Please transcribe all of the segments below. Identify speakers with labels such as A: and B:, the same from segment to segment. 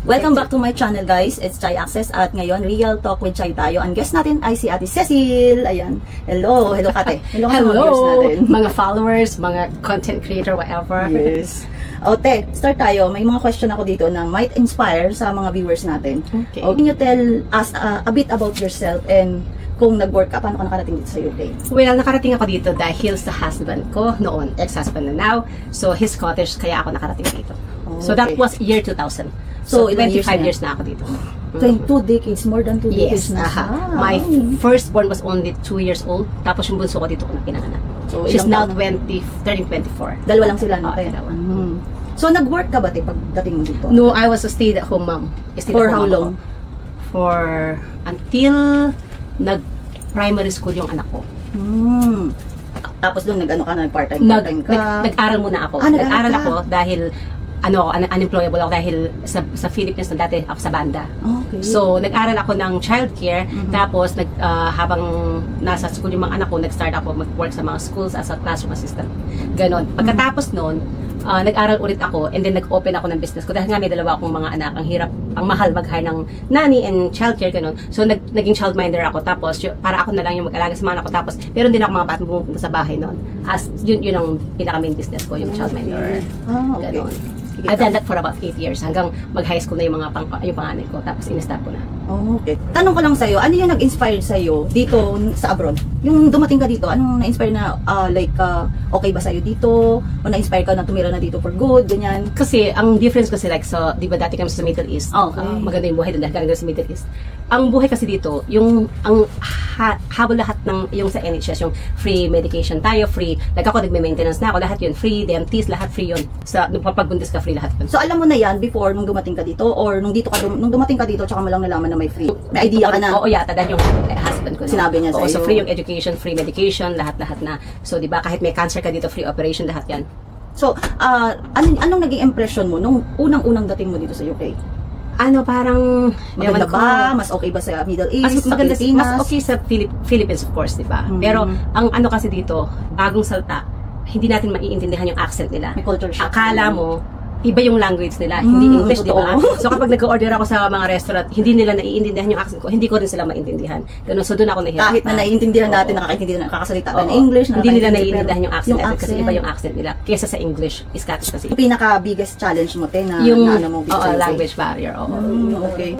A: Welcome back to my channel guys, it's Chai Access at ngayon Real Talk with Chai tayo. Ang guest natin ay si Ate Cecil. Ayan. Hello Kate.
B: Hello
A: mga viewers natin.
B: Mga followers, mga content creator, whatever.
A: Yes. Te, start tayo. May mga question ako dito na might inspire sa mga viewers natin.
B: Okay.
A: Can you tell us a bit about yourself and kung nag-work ka, paano ka nakarating dito sa UK?
B: Well, nakarating ako dito dahil sa husband ko noon, ex-husband na now. So, his cottage, kaya ako nakarating dito.
A: Okay.
B: So, that was year 2000. So 25 years na ako dito.
A: 2 decades, more than 2 decades na.
B: My firstborn was only 2 years old. Tapos yung bunso ko dito ko na pinanganak.
A: So,
B: she's now turning 24.
A: Dalawa lang sila, no?
B: Dalawa.
A: So, nag-work ka ba pagdating mo dito?
B: No, I was a stay-at-home mom.
A: For how long?
B: For until nag-primary school yung anak ko.
A: Tapos doon nag-part-time ka?
B: Nag-aral muna ako. Nag-aral ako dahil unemployable ako dahil sa Philippines na dati ako sa banda.
A: Okay.
B: So, nag-aral ako ng childcare. Tapos, habang nasa school yung mga anak ko, nag-start ako mag-work sa mga schools as a classroom assistant. Ganon. Pagkatapos noon, nag-aral ulit ako and then nag-open ako ng business ko dahil nga may dalawa akong mga anak. Ang hirap, ang mahal mag-hire ng nanny and childcare, ganon. So, naging childminder ako. Tapos, para ako na lang yung mag-alaga sa mga anak ko. Tapos, pero hindi na ako mga batang pumupunta sa bahay noon. As, yun ang pinaka-main business ko, yung childminder.
A: Okay.
B: Ganon. I've done that for about 8 years hanggang mag-high school na yung panganay ko tapos in-stop ko na.
A: Okay. Tanong ko lang sa'yo, ano yung nag-inspire sa'yo dito sa abroad? Yung dumating ka dito, anong na-inspire na okay ba sa'yo dito? O na-inspire ka na tumira na dito for good, ganyan?
B: Kasi ang difference kasi like so, di ba dati kami sa Middle East, maganda yung buhay doon dahil galing sa Middle East. Ang buhay kasi dito, yung habol lahat ng yung sa NHS, yung free medication tayo, free, like ako nagme-maintenance na ako, lahat yun, free, dentist, lahat free yun. Sa nung pagbuntis ka, free lahat yun.
A: So alam mo na yan before nung dumating ka dito or nung dumating ka dito tsaka mo lang nalaman na may free? May idea ka na?
B: Oo, yata, dahil yung husband ko.
A: Sinabi niya sa'yo?
B: So free yung education, free medication, lahat-lahat na. So di ba kahit may cancer ka dito, free operation, lahat yan.
A: So, anong naging impression mo nung unang-unang dating mo dito sa UK?
B: Parang
A: maganda ba? Mas okay ba sa Middle East?
B: Maganda, mas okay sa Philippines of course, di ba? Pero ang kasi dito, bagong salta, hindi natin maiintindihan yung accent nila.
A: May culture shock.
B: Akala mo iba yung language nila, hindi English, di ba? So kapag nag-order ako sa mga restaurant, hindi nila naiintindihan yung accent ko, hindi ko rin sila maintindihan. Ganun, so doon ako nahihirapan.
A: Kahit na naiintindihan natin, nakakasalita ka ng English,
B: hindi nila naiintindihan yung accent natin kasi iba yung accent nila. Kesa sa English, Scottish kasi.
A: Yung pinaka-biggest challenge mo, na
B: yung
A: mo
B: language barrier.
A: Okay.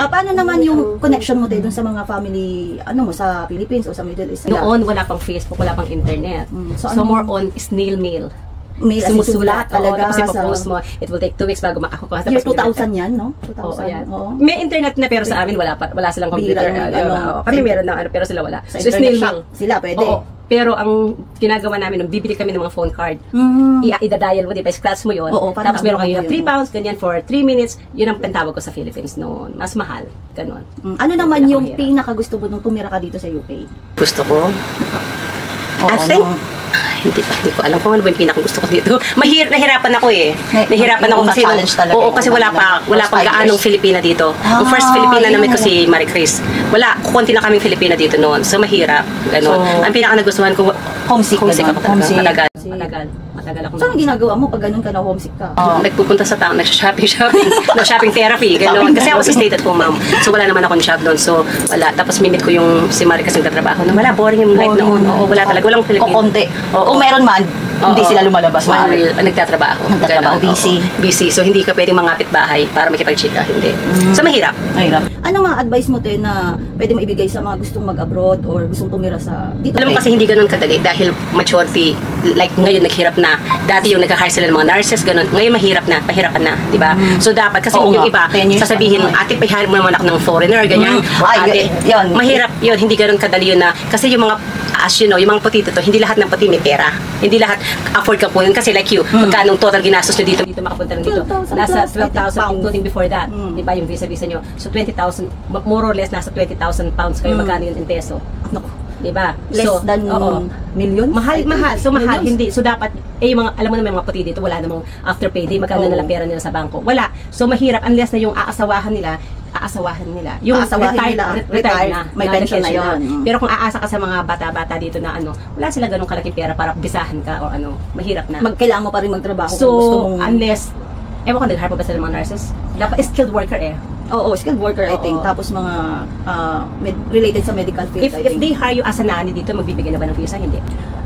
A: Paano naman yung connection mo dun sa mga family, mo, sa Philippines o sa Middle East?
B: Noon, wala pang Facebook, wala pang internet. So more on snail mail.
A: Sumusulat talaga
B: tapos ipopost mo, it will take 2 weeks bago makakuha.
A: Year 2000 yan, no?
B: 2000. Yan. May internet na pero sa amin wala silang computer. Kami meron na pero sila wala.
A: So snail mail sila pwede.
B: Pero ang ginagawa namin, bibili kami ng mga phone card. Idadial mo, di ba? Scratch mo yun. Tapos meron kayo 3 pounds, ganyan, for 3 minutes. Yun ang pentawag ko sa Philippines noon. Mas mahal. Ganon.
A: Ano naman yung pinaka-gusto mo nung tumira ka dito sa UK?
B: Gusto ko? Hindi ko alam kung ano ba yung pinaka-gusto ko dito. Nahirapan ako eh. Nahirapan ako kasi kasi wala pa gaanong Filipina dito. Yung first Filipina namin ko si Marie Chris. Konti na kaming Filipina dito noon. So mahirap. Ganon. Ang pinaka-nagustuhan ko, homesick ako talaga. Matagal ako.
A: So, anong ginagawa mo pag ganun ka na homesick ka?
B: Nagpupunta sa town, nag-shopping, shopping therapy, gano'n. Kasi ako si stay-at-home mom. So, wala naman akong job doon. So, wala. Tapos, minute ko yung si Marie kasi nagtatrabaho. Wala, boring yung life noon. Wala talaga. Walang Filipino.
A: Konti. Kung meron man, hindi sila lumalabas.
B: Nagtatrabaho.
A: Busy.
B: So, hindi ka pwedeng mangapit bahay para makipag-chika. Hindi. So, mahirap.
A: Ano mga advice mo tayo na pwede mo ibigay sa mga gustong mag-abroad or gustong tumira sa dito?
B: Alam mo kasi hindi ganun kadali dahil maturity, like ngayon naghirap na. Dati yung nagka-hire sila ng mga nurses, ganun. Ngayon pahirapan na, di ba? So dapat kasi yung iba, sasabihin, ate, pahihire mo naman ako ng foreigner, ganyan. Ate, mahirap yun, hindi ganun kadali yun na, kasi yung mga, as you know, yung mga puti to, hindi lahat ng puti may pera. Hindi lahat afford ka po yun. Kasi like you, magkanong total ginastos nyo dito makapunta lang dito. Nasa 12,000 including before that. Di ba yung visa nyo? So 20,000, more or less nasa 20,000 pounds kayo, magkano yun in peso. Diba?
A: Less than million?
B: Mahal. So mahal, hindi. So dapat, yung mga, alam mo naman yung mga puti dito, wala namang after payday, magkano na lang pera nila sa bangko. Wala. So mahirap unless na yung aasawahan nila. Yung retired na.
A: May pension na yun.
B: Pero kung aasa ka sa mga bata-bata dito na wala sila ganung kalaking pera para bisahan ka o mahirap na.
A: Kailangan mo pa rin magtrabaho
B: so,
A: kung gusto mong...
B: unless, ewan ko, nag-hire pa ba sila mga nurses? Dapat skilled worker eh.
A: Oo, skilled worker I think.
B: Oo.
A: Tapos mga related sa medical field
B: If
A: I think.
B: they hire you as a nanny dito, magbibigay na ba ng visa? Hindi.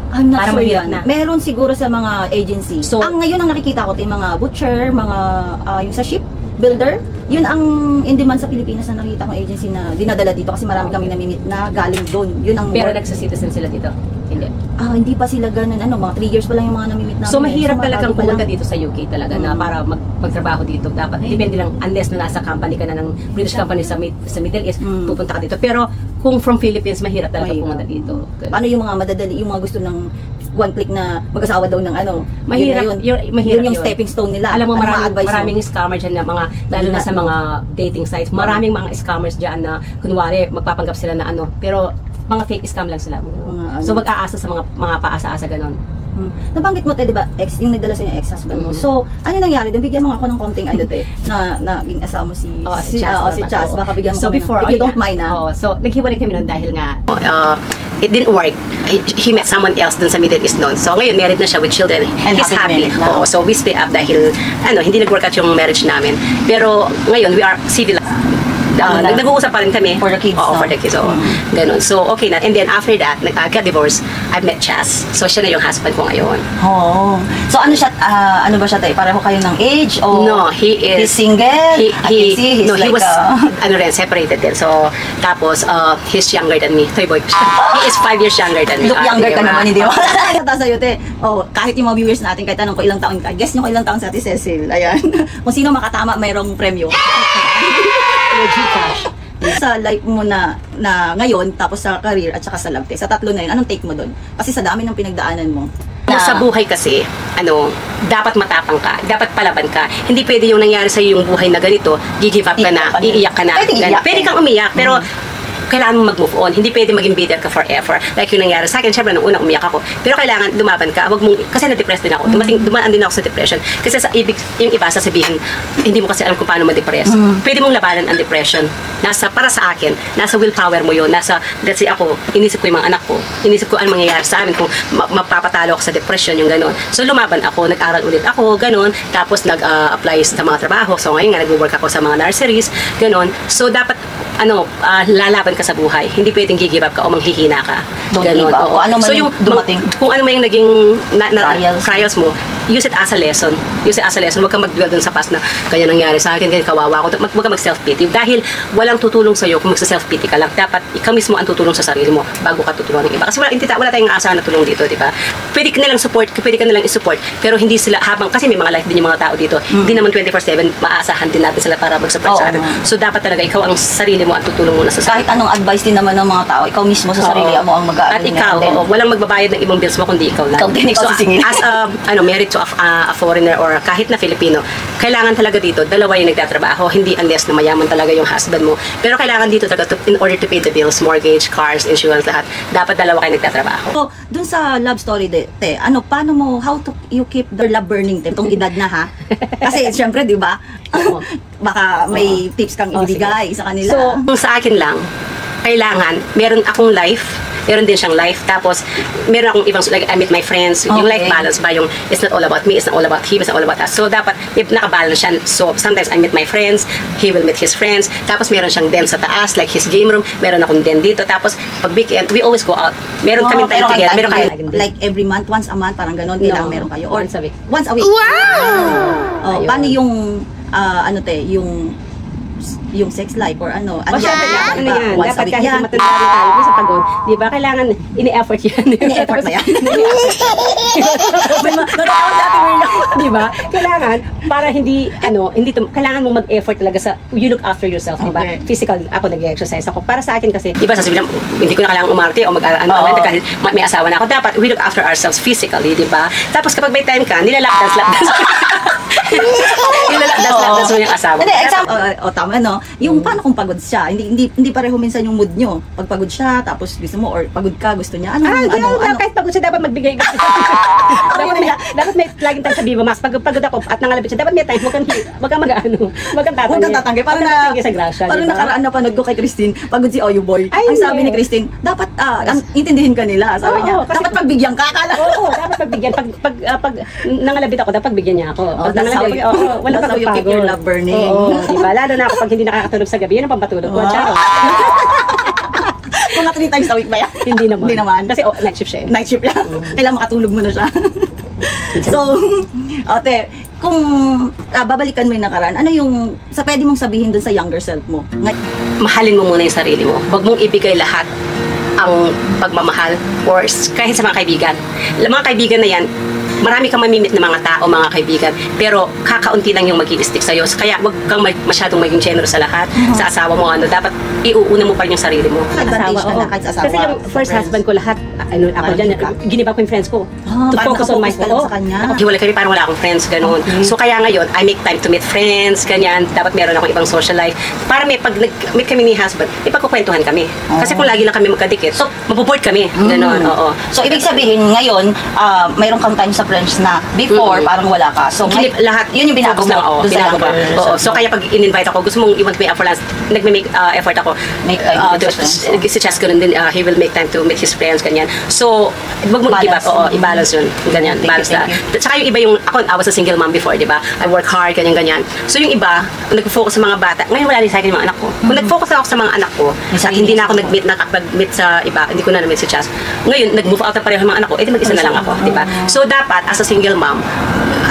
A: I'm not
B: Para
A: sure
B: mahirap
A: yan.
B: na.
A: Meron siguro sa mga agency.
B: So,
A: ang ngayon ang nakikita ko, yung mga butcher, mga yung sa ship builder, yun ang in demand sa Pilipinas na nakita kong agency na dinadala dito kasi marami kami namimit na galing doon. Yun ang
B: Pero
A: work.
B: nagsa-citizen sila dito? Hindi.
A: Hindi pa sila ganun, mga 3 years pa lang yung mga namimit namin.
B: So mahirap talagang
A: bago pa
B: pumunta
A: lang.
B: dito sa UK talaga na para magtrabaho dito. Dapat depende lang unless na nasa company ka na ng British company sa Middle East, pupunta ka dito. Pero kung from Philippines, mahirap talaga pumunta dito.
A: Paano yung mga madadali, yung mga gusto ng one click na mag-asawa daw ng
B: Mahirap
A: yun yung stepping stone nila.
B: Alam mo,
A: Ano
B: maraming scammer dyan na mga, lalo na sa mga dating sites, maraming mga scammers dyan na, kunwari, magpapanggap sila na pero mga fake scam lang sila. So mag-aasa sa mga paasa-asa ganon.
A: Nabanggit mo di ba, yung nagdala sa yung ex-husband mo. So, ano nangyari? Bigyan mo nga ako ng konting na yung asawa mo si Chas. Baka bigyan mo
B: so before,
A: if you don't mind
B: so naghiwalay kami nun dahil nga it didn't work. He met someone else dun sa Middle East noon. So ngayon married na siya with children.
A: And
B: he's happy.
A: Oo,
B: so we stay up dahil hindi nag-work out yung marriage namin. Pero ngayon we are civilized. Nag-uusap pa rin kami.
A: For the kids.
B: Oo, for the kids. Oo. Ganun. So, okay na. And then, after that, got divorced. I met Chas. So, siya na yung husband ko ngayon.
A: Oh. So, ano siya, ano ba siya tayo? Pareho kayo ng age? O
B: No, he is...
A: He's single?
B: He
A: like
B: was, separated din. So, tapos, he's younger than me. Toy boy. He is 5 years younger than me.
A: Look younger ka naman, hindi ba? Kata sa'yo, te. Kahit yung mga viewers natin, kahit tanong ko ilang taon ka, guess nyo kung ilang taon sa Ate Cecil. Ayan. Kung sino makatama, mayroong premyo.
B: Gcash.
A: Sa life mo na ngayon, tapos sa career at saka sa love test, sa tatlo na yun, anong take mo doon? Kasi sa dami ng pinagdaanan mo.
B: Sa buhay kasi, dapat matapang ka, dapat palaban ka. Hindi pwede yung nangyari sa'yo yung buhay na ganito, give up ka na, iiyak ka na. Pwede kang umiyak, pero kailangan mo mag-move on. Hindi pwede maging bitter ka forever. Like yung nangyari sa akin, syempre nung unang umiyak ako. Pero kailangan lumaban ka. Wag mong, kasi na-depress din ako. Dumaan din ako sa depression. Kasi yung iba sasabihin, hindi mo kasi alam kung paano ma-depress. Pwede mong labanan ang depression. Para sa akin, nasa willpower mo yun. Let's say ako, inisip ko yung mga anak ko. Inisip ko ano mangyayari sa amin kung mapapatalo ako sa depression, yung gano'n. So lumaban ako, nag-aral ulit ako, gano'n. Tapos nag-apply sa mga trabaho. So ngayon nga, nag-work ako sa mga nurseries, gano'n. So dapat lalaban ka sa buhay. Hindi pwedeng give up ka o manghihina ka.
A: Ganon. O ano man
B: so
A: yung dumating.
B: Kung ano man yung naging trials mo, use it as a lesson. Use it as a lesson. Huwag kang mag-dwell dun sa past na kanya nangyari sa akin, kanya kawawa ako. Huwag kang mag-self-pity. Dahil walang tutulong sa'yo kung magsa-self-pity ka lang. Dapat ikaw mismo ang tutulong sa sarili mo bago ka tutulungan ng iba. Kasi wala tayong aasahan na tulong dito, di ba? Pwede ka nalang support, pwede ka nalang i-support, pero hindi sila kasi may mga life din yung mga tao dito. Hindi naman 24/7 maaasahan din natin sila para mag-support sa atin. So dapat talaga ikaw ang sarili mo ang tutulong muna sa sarili.
A: Kahit anong advice din naman ng mga tao, ikaw mismo sa sarili mo ang mag-aaral.
B: At ikaw, walang magbabayad ng ibang bills mo kundi ikaw lang.
A: Ikaw sisingin.
B: As married to a foreigner or kahit na Filipino, kailangan talaga dito, dalawa yung nagtatrabaho, hindi unless na mayaman talaga yung husband mo. Pero kailangan dito talaga in order to pay the bills, mortgage, cars, insurance, lahat, dapat dalawa kayo nagtatrabaho.
A: So, dun sa love story, paano mo, how to you keep the love burning, itong edad na ha? Kasi, syempre, di ba? Baka may tips kang ibigay sa kanila.
B: So, kung sa akin lang, kailangan, meron akong life, meron din siyang life, tapos meron akong ibang, like I meet my friends, yung life balance ba, yung it's not all about me, it's not all about him, it's not all about us. So dapat nakabalance siya. So sometimes I meet my friends, he will meet his friends, tapos meron siyang den sa taas, like his game room, meron akong den dito, tapos pag weekend, we always go out. Meron kami time together, meron kami
A: like every month, once a month, parang ganon, kailangan meron kayo. Or
B: once a week.
A: Once a week. Wow! Paano yung, yung sex life or ano
B: yan?
A: Once a
B: Dapat
A: week
B: kahit
A: yan.
B: matanda rin tayo sa pagod, di ba? Kailangan, ini-effort yan.
A: Ini-effort ba yan?
B: Di ba? Kailangan, para kailangan mong mag-effort talaga sa, you look after yourself, di ba? Physical, ako nag-exercise ako. Para sa akin kasi, di ba, sasabihin hindi ko na kailangan umarte o kahit may asawa na ako. Dapat, we look after ourselves physically, di ba? Tapos kapag may time ka, nilalap-dance. Nilalap-dance mo yung asawa.
A: Hindi, tama, no? Yung paano kung pagod siya? Hindi pareho minsan yung mood nyo. Pag pagod siya, tapos gusto mo, or pagod ka, gusto niya. Kahit
B: pagod siya, dapat magbigay ka. Dapat may laging tayo sa Viva Max. Pag pagod ako at nangalabit siya, dapat may time. Huwag kang mag-ano. Huwag kang tatanggi.
A: Huwag kang tatanggi.
B: Sa grasya.
A: Parang nakaraan na panood ko kay Christine, pagod si Oyo Boy.
B: Ay,
A: ang sabi ni Christine, dapat intindihin ka nila. Sabi niya, dapat pagbigyan ka.
B: Oo, dapat pagbigyan. Pag nangalabit ako, dapat pagbigyan niya ako. Pag nangalabit ako, wala
A: that's how you keep your love burning.
B: Oo, diba? Lalo na ako pag hindi nakakatulog sa gabi, yun ang pampatulog ko. Charo.
A: Mga 3 times a week ba yan?
B: Hindi naman.
A: Hindi naman.
B: Kasi night shift siya.
A: Night shift yan. Kailangan makatulog mo na siya. So, ate, kung babalikan mo yung nakaraan, ano yung pwede mong sabihin dun sa younger self mo?
B: Mahalin mo muna yung sarili mo. Huwag mong ibigay lahat ang pagmamahal or kahit sa mga kaibigan. Mga kaibigan na yan, marami kang mamimit na mga tao, mga kaibigan, pero kakaunti lang yung mag-i-stick sa'yo. Kaya wag kang masyadong maging generous sa lahat. Sa asawa mo, dapat iuuna mo pa rin yung sarili mo.
A: Advantage ka na kahit sa asawa.
B: Kasi yung first husband ko, lahat, ako dyan, giniba ko yung friends ko. To focus on my
A: phone.
B: Hiwalay kami, parang wala akong friends, gano'n. So kaya ngayon, I make time to meet friends, ganyan. Dapat meron akong ibang social life. Para pag nag-meet kami ni husband, ipagkukwentuhan kami. Kasi kung lagi lang kami magkadikit, so mabuboard kami. Gano'n, oo.
A: So ibig sabihin, ngayon, mayroon kang time sa friends na before, parang wala ka. So
B: lahat,
A: yun yung binago mo.
B: Oo. So kaya pag in-invite ako, gusto mong i-want me out for lunch, nagme-make effort ako.
A: Make time to
B: si Chas ganun din, he will make time to meet his friends, ganyan. So, wag mo i-give up, i-balance yun, ganyan, balance na. Saka yung iba yung, I was a single mom before, di ba? I work hard, ganyan. So yung iba, nag-focus sa mga bata, ngayon wala din sa akin yung mga anak ko. Kung nag-focus ako sa mga anak ko, at hindi na ako nag-meet sa iba, hindi ko na na-meet si Chas. Ngayon, nag-move out na pareho yung mga anak ko, edi mag-isa na lang ako, di ba? So dapat, as a single mom,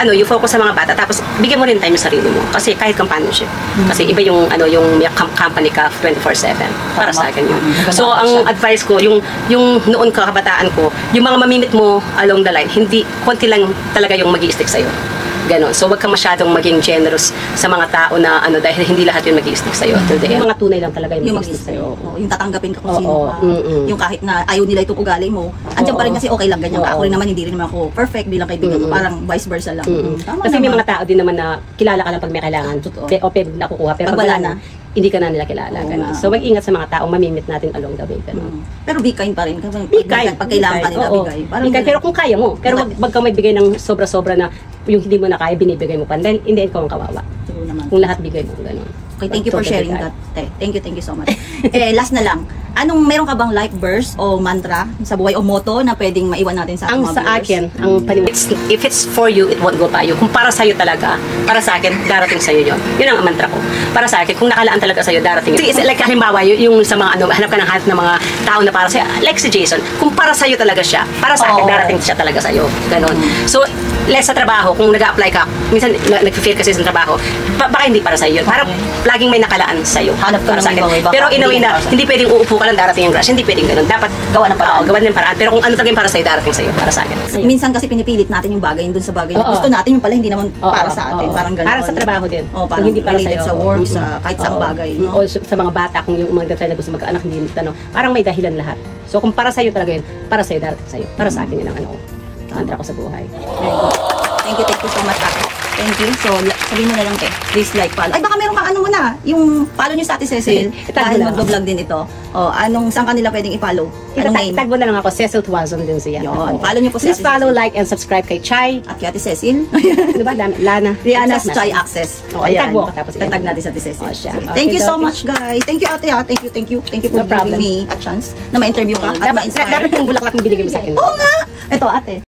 B: you focus sa mga bata, tapos bigyan mo rin time yung sarili mo. Kasi kahit companionship. Kasi iba yung, yung company ka 24/7. Para sa akin yun. So, ang advice ko, yung noon kabataan ko, yung mga mamimit mo along the line, hindi, konti lang talaga yung mag-i-stick sa'yo. Ganon. So, wag ka masyadong maging generous sa mga tao na dahil hindi lahat yung mag-i-stick sa'yo. Yung mga tunay lang talaga yung mag-i-stick sa'yo.
A: Yung tatanggapin ka kung sino ka. Yung kahit na ayaw nila itong ugali mo, andyan pa rin kasi okay lang ganyan ka. Ako rin naman, hindi rin naman ako perfect bilang kaibigan mo. Parang vice versa lang.
B: Kasi may mga tao din naman na kilala ka lang pag may kailangan. O pwede nakukuha. Pero pag wala na, hindi ka na nila kilala. So, mag-ingat sa mga taong mamimit natin along the way.
A: Pero be kind pa rin.
B: Be kind.
A: Pag kailangan ka nila, bigay.
B: Be kind. Pero kung kaya mo. Pero wag kang may bigay ng sobra-sobra na yung hindi mo na kaya, binibigay mo pa. Then, in the end, ikaw ang kawawa. Kung lahat bigay mo, gano'n.
A: Okay, thank you for sharing that. Thank you so much. Last na lang. Meron ka bang life verse o mantra sa buhay o motto na pwedeng maiwan natin sa
B: ating mga viewers? Ang sa akin, ang paniniwala, if it's for you, it won't go by you. Kung para sa'yo talaga, para sa akin, darating sa'yo yun. Yun ang mantra ko. Para sa akin, kung nakalaan talaga sa'yo, darating yun. Like, halimbawa, yung sa mga, hanap ka ng mga tao na para sa'yo, like si Jason, kung para sa'yo talaga siya, para sa akin, darating siya talaga sa'yo. Ganon. So, less sa trabaho, kung nag-a-apply ka, minsan nag-feel kasi sa trabaho, baka hindi para sa'yo yun. Parang laging may nakalaan sa'yo.
A: Hanap ka
B: sa akin. Pero in a way na, hindi pwedeng uupo ka lang darating yung crush. Hindi pwedeng ganun. Dapat gawa ng paraan. Gawa ng paraan. Pero kung ano talaga yung para sa'yo, darating sa'yo. Para sa akin.
A: Minsan kasi pinipilit natin yung bagay dun sa bagay na gusto natin, yung pala hindi naman para sa atin. Parang ganun.
B: Para sa trabaho din.
A: Parang hindi para sa'yo. Sa work, sa kahit sa bagay.
B: O sa mga bata, kung yung mga dati na gusto mag-anak, hindi tanong. Parang may dahilan lahat. So kung para sa'yo talaga yun, para sa'yo, darating sa'yo. Para sa akin yun ang mantra ko sa buhay.
A: Thank you so much, Ate. Thank you. So, sabihin mo na lang, please like, follow. Ay, baka meron kang ano mo na, yung follow nyo sa Ate Cecil. Dahil mag-vlog din ito. Saan kanila pwedeng i-follow? Anong name?
B: Tag mo na lang ako, Cecil Tuazon din siya.
A: Yun. Follow nyo po si Ate
B: Cecil. Please follow, like, and subscribe kay Chai.
A: At kay Ate Cecil.
B: Diba? Lana.
A: Rihanna's Chai Access.
B: Tag mo.
A: Tatag natin sa Ate Cecil. Thank you so much, guys. Thank you, Ate. Thank you for giving me a chance na ma-interview ka.
B: Dapat yung bulaklak yung binigay mo sa akin.
A: Oo nga. Ito, Ate.